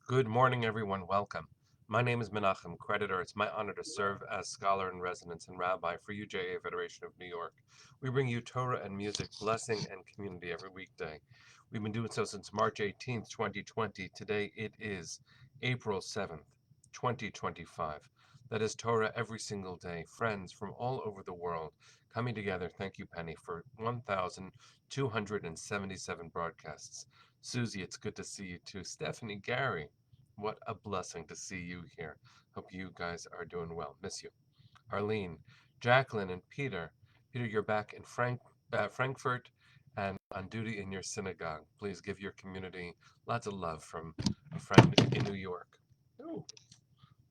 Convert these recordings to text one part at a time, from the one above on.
Good morning, everyone. Welcome. My name is Menachem Creditor. It's my honor to serve as scholar in residence and rabbi for UJA Federation of New York. We bring you Torah and music, blessing, and community every weekday. We've been doing so since March 18th, 2020. Today it is April 7th, 2025. That is Torah every single day. Friends from all over the world coming together. Thank you, Penny, for 1,277 broadcasts. Susie, it's good to see you too. Stephanie, Gary, what a blessing to see you here. Hope you guys are doing well. Miss you. Arlene, Jacqueline, and Peter. Peter, you're back in Frankfurt and on duty in your synagogue. Please give your community lots of love from a friend in New York. Oh,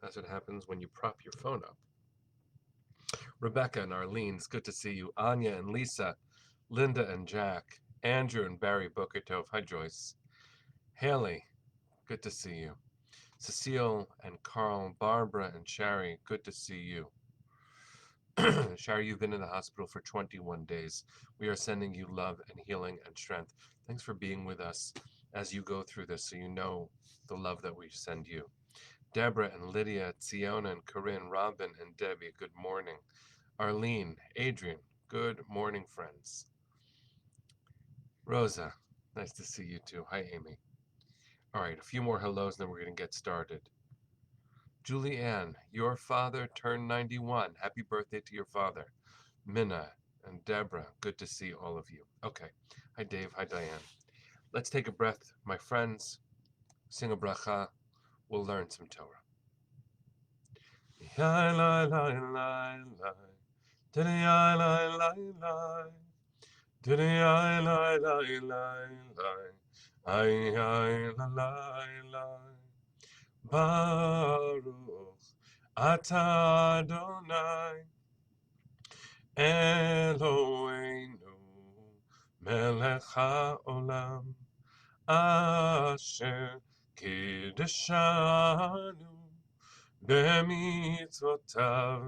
that's what happens when you prop your phone up. Rebecca and Arlene, it's good to see you. Anya and Lisa, Linda and Jack, Andrew and Barry Bokertov. Hi, Joyce. Haley, good to see you. Cecile and Carl, Barbara and Shari, good to see you. Shari, you've been in the hospital for 21 days. We are sending you love and healing and strength. Thanks for being with us as you go through this so you know the love that we send you. Deborah and Lydia, Tsiona and Corinne, Robin and Debbie, good morning. Arlene, Adrian, good morning, friends. Rosa, nice to see you too. Hi, Amy. All right, a few more hellos, then we're going to get started. Julianne, your father turned 91. Happy birthday to your father. Minna and Deborah, good to see all of you. Okay. Hi, Dave. Hi, Diane. Let's take a breath, my friends. Sing a bracha. We'll learn some Torah. Baruch atah Adonai Eloheinu melech haolam asher kiddushanu b'mitzvotav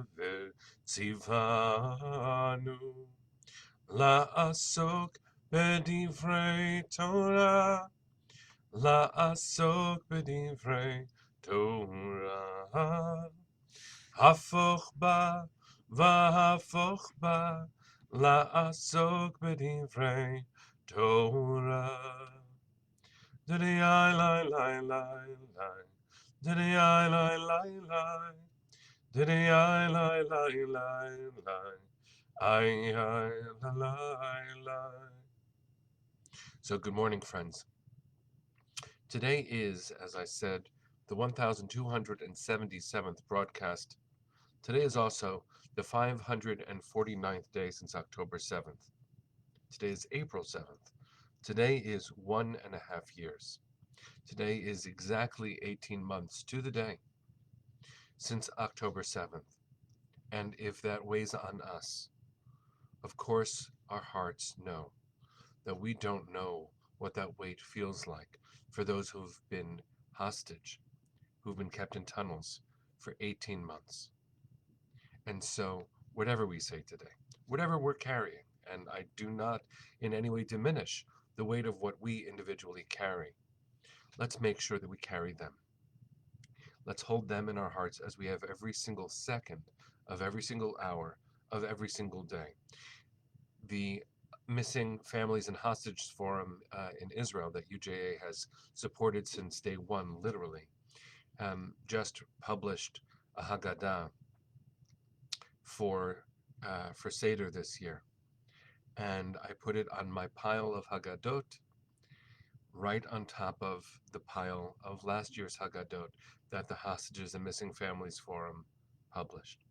v'tzivanu la'asok b'divrei Torah la'asok b'divrei Torah הפוך בה והפוך בה לעסוק בדברי תורה. דדי אי לי לי לי לי דדי אי לי לי לי דדי אי לי לי לי לי אי לי לי. So good morning, friends. Today is, as I said, the 1277th broadcast. Today is also the 549th day since October 7th. Today is April 7th. Today is 1.5 years. Today is exactly 18 months to the day since October 7th. And if that weighs on us, of course our hearts know that we don't know what that weight feels like for those who've been hostage, who've been kept in tunnels for 18 months. And so, whatever we say today, whatever we're carrying, and I do not in any way diminish the weight of what we individually carry, let's make sure that we carry them. Let's hold them in our hearts as we have every single second of every single hour of every single day. The Missing Families and Hostages Forum in Israel that UJA has supported since day one, literally, just published a Haggadah for Seder this year, and I put it on my pile of Haggadot, right on top of the pile of last year's Haggadot that the Hostages and Missing Families Forum published.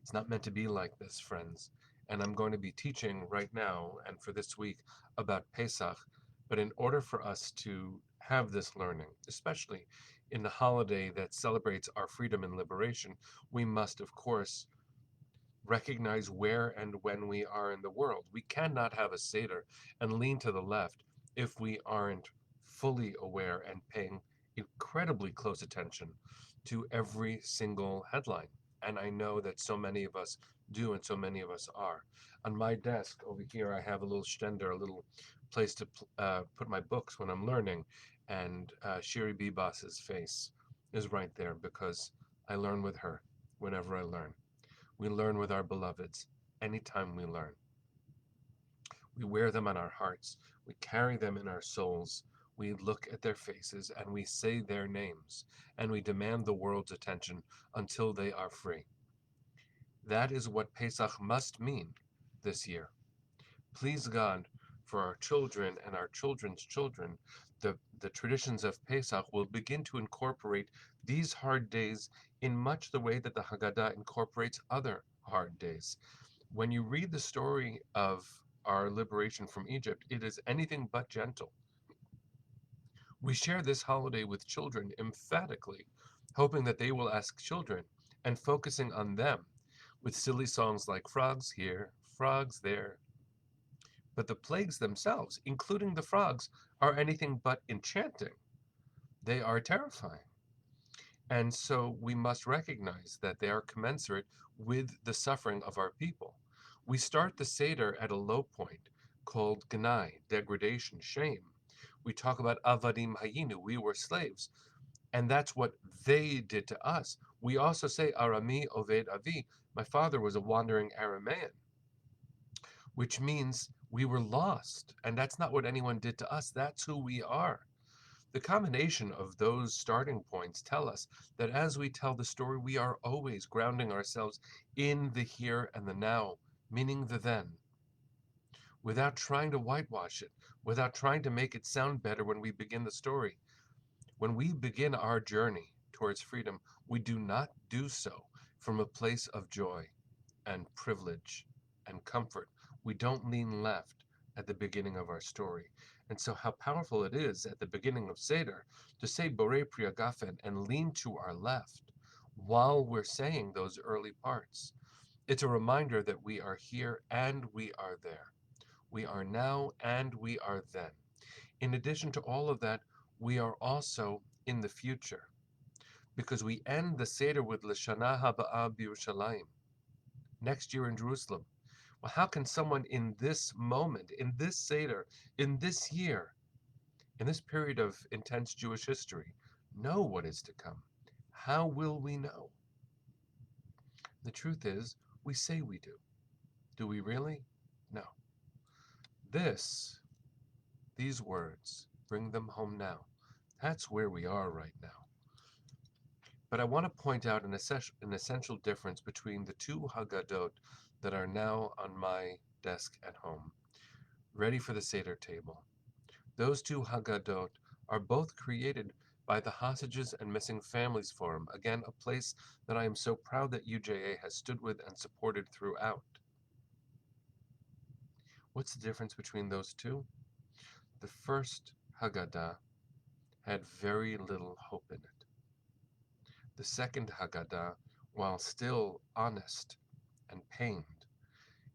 It's not meant to be like this, friends, and I'm going to be teaching right now and for this week about Pesach, but in order for us to have this learning, especially in the holiday that celebrates our freedom and liberation, we must, of course, recognize where and when we are in the world. We cannot have a Seder and lean to the left if we aren't fully aware and paying incredibly close attention to every single headline. And I know that so many of us do, and so many of us are. On my desk over here, I have a little stender, a little place to put my books when I'm learning. And Shiri Bebos's face is right there because I learn with her whenever I learn. We learn with our beloveds anytime we learn. We wear them on our hearts. We carry them in our souls. We look at their faces and we say their names and we demand the world's attention until they are free. That is what Pesach must mean this year. Please God, for our children and our children's children, the traditions of Pesach will begin to incorporate these hard days in much the way that the Haggadah incorporates other hard days. When you read the story of our liberation from Egypt, it is anything but gentle. We share this holiday with children emphatically, hoping that they will ask children and focusing on them with silly songs like Frogs Here, Frogs There. But the plagues themselves, including the frogs, are anything but enchanting. They are terrifying. And so we must recognize that they are commensurate with the suffering of our people. We start the Seder at a low point called Gnai, degradation, shame. We talk about Avadim Hayinu, we were slaves. And that's what they did to us. We also say Arami Oved Avi, my father was a wandering Aramaean, which means we were lost. And that's not what anyone did to us. That's who we are. The combination of those starting points tell us that as we tell the story, we are always grounding ourselves in the here and the now, meaning the then, without trying to whitewash it, without trying to make it sound better when we begin the story. When we begin our journey towards freedom, we do not do so from a place of joy and privilege and comfort. We don't lean left at the beginning of our story. And so, how powerful it is at the beginning of Seder to say Borei Pri Hagafen and lean to our left while we're saying those early parts. It's a reminder that we are here and we are there. We are now and we are then. In addition to all of that, we are also in the future because we end the Seder with L'Shana Haba'ah B'Yerushalayim, next year in Jerusalem. Well, how can someone in this moment, in this Seder, in this year, in this period of intense Jewish history, know what is to come? How will we know? The truth is, we say we do. Do we really? No. This, these words, bring them home now. That's where we are right now. But I want to point out an essential difference between the two Haggadot that are now on my desk at home, ready for the Seder table. Those two Haggadot are both created by the Hostages and Missing Families Forum, again, a place that I am so proud that UJA has stood with and supported throughout. What's the difference between those two? The first Haggadah had very little hope in it. The second Haggadah, while still honest and pained,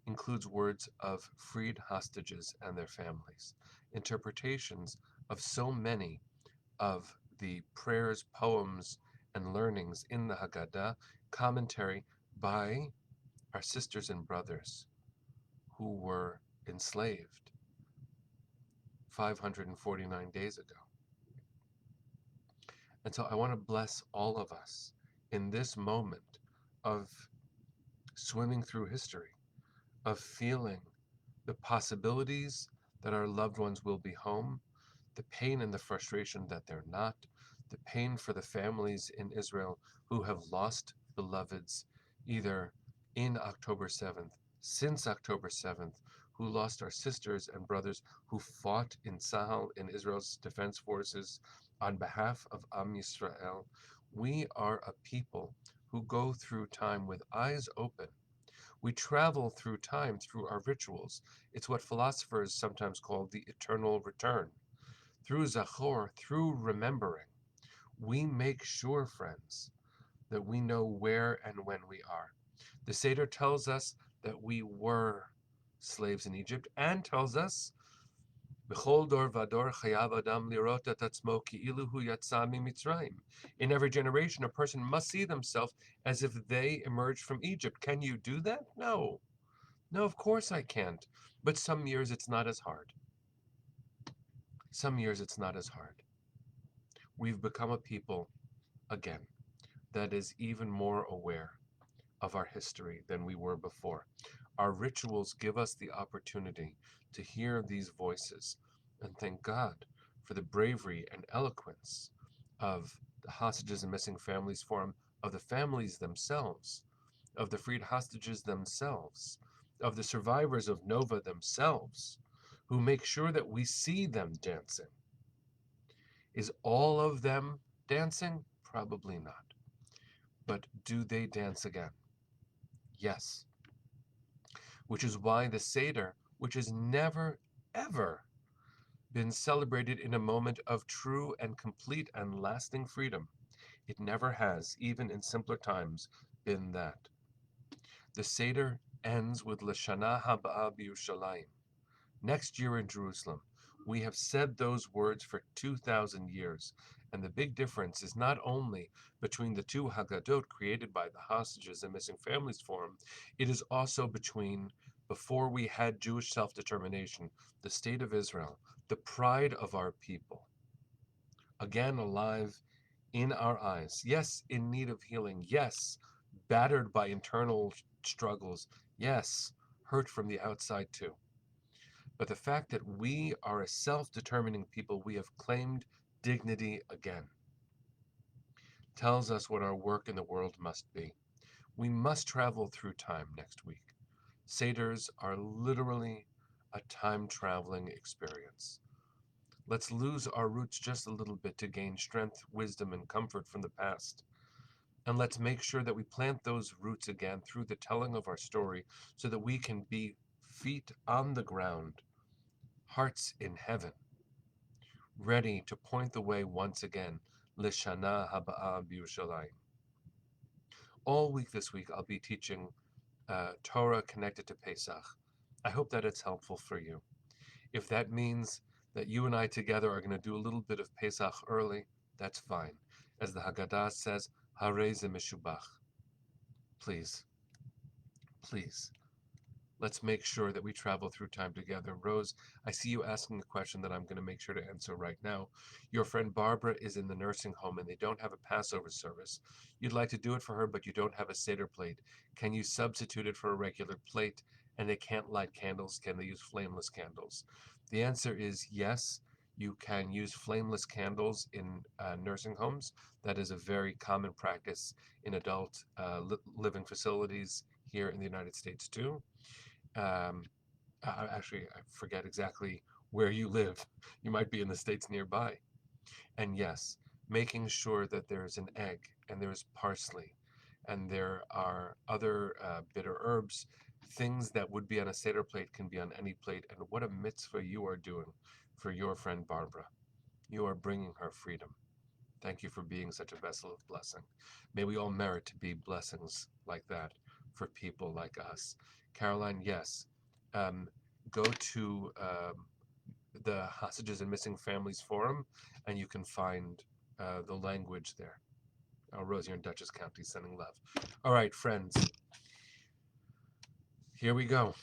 includes words of freed hostages and their families, interpretations of so many of the prayers, poems, and learnings in the Haggadah, commentary by our sisters and brothers who were enslaved 549 days ago. And so I want to bless all of us in this moment of swimming through history, of feeling the possibilities that our loved ones will be home, the pain and the frustration that they're not, the pain for the families in Israel who have lost beloveds either in October 7th, since October 7th, who lost our sisters and brothers who fought in Sahel, in Israel's defense forces, on behalf of Am Yisrael. We are a people who go through time with eyes open. We travel through time through our rituals. It's what philosophers sometimes call the eternal return. Through Zachor, through remembering, we make sure, friends, that we know where and when we are. The Seder tells us that we were slaves in Egypt and tells us, "B'chol dor vador chayav adam lirot et atzmo ki'ilu hu yatsa miMitzrayim." In every generation, a person must see themselves as if they emerged from Egypt. Can you do that? No. No, of course I can't. But some years it's not as hard. Some years it's not as hard. We've become a people, again, that is even more aware of our history than we were before. Our rituals give us the opportunity to hear these voices and thank God for the bravery and eloquence of the Hostages and Missing Families Forum, of the families themselves, of the freed hostages themselves, of the survivors of Nova themselves, who make sure that we see them dancing. Is all of them dancing? Probably not. But do they dance again? Yes. Which is why the Seder, which has never, ever been celebrated in a moment of true and complete and lasting freedom, it never has, even in simpler times, been that. The Seder ends with L'Shana Haba'ah B'Yushalayim. Next year in Jerusalem. We have said those words for 2,000 years, and the big difference is not only between the two Haggadot created by the Hostages and Missing Families Forum, it is also between before we had Jewish self-determination, the state of Israel, the pride of our people, again alive in our eyes, yes, in need of healing, yes, battered by internal struggles, yes, hurt from the outside too. But the fact that we are a self-determining people, we have claimed dignity again, tells us what our work in the world must be. We must travel through time next week. Seders are literally a time-traveling experience. Let's lose our roots just a little bit to gain strength, wisdom, and comfort from the past. And let's make sure that we plant those roots again through the telling of our story so that we can be feet on the ground, hearts in heaven, ready to point the way once again, L'Shana Haba'ah B'Yushalayim. All week this week, I'll be teaching Torah connected to Pesach. I hope that it's helpful for you. If that means that you and I together are going to do a little bit of Pesach early, that's fine. As the Haggadah says, Harei ze meshubach. Please, please, let's make sure that we travel through time together. Rose, I see you asking a question that I'm going to make sure to answer right now. Your friend Barbara is in the nursing home and they don't have a Passover service. You'd like to do it for her, but you don't have a Seder plate. Can you substitute it for a regular plate? And they can't light candles. Can they use flameless candles? The answer is yes. You can use flameless candles in nursing homes. That is a very common practice in adult living facilities here in the United States too. Um, I forget exactly where you live. You might be in the states nearby. And yes, making sure that there's an egg and there's parsley and there are other bitter herbs, things that would be on a Seder plate can be on any plate. And what a mitzvah you are doing for your friend Barbara. You are bringing her freedom. Thank you for being such a vessel of blessing. May we all merit to be blessings like that for people like us. Caroline, yes. Um, go to the Hostages and Missing Families Forum and you can find the language there. Rosie in Dutchess County sending love. All right, friends. Here we go.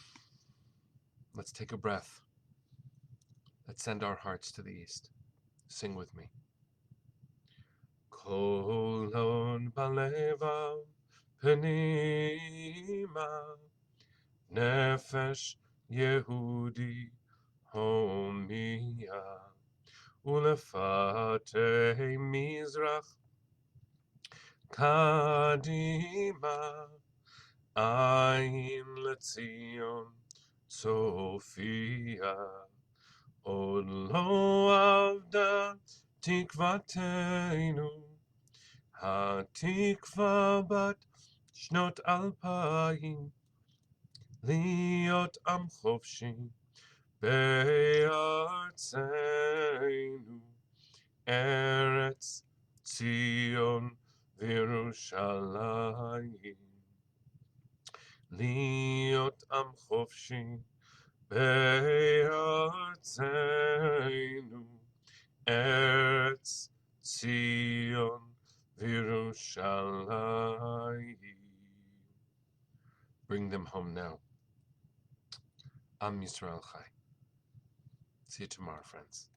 Let's take a breath. Let's send our hearts to the east. Sing with me. Kolon baleva penima nefesh Yehudi homia ulefate mizrach kadima ayin letzion Sophia עוד לא עבדה תקוותנו, התקווה בת שנות 2000, להיות עם חופשי בארצנו, ארץ ציון וירושלים. להיות עם חופשי בארצנו, ארץ ציון וירושלים. Bring them home now. Am Yisrael Chai. See you tomorrow, friends.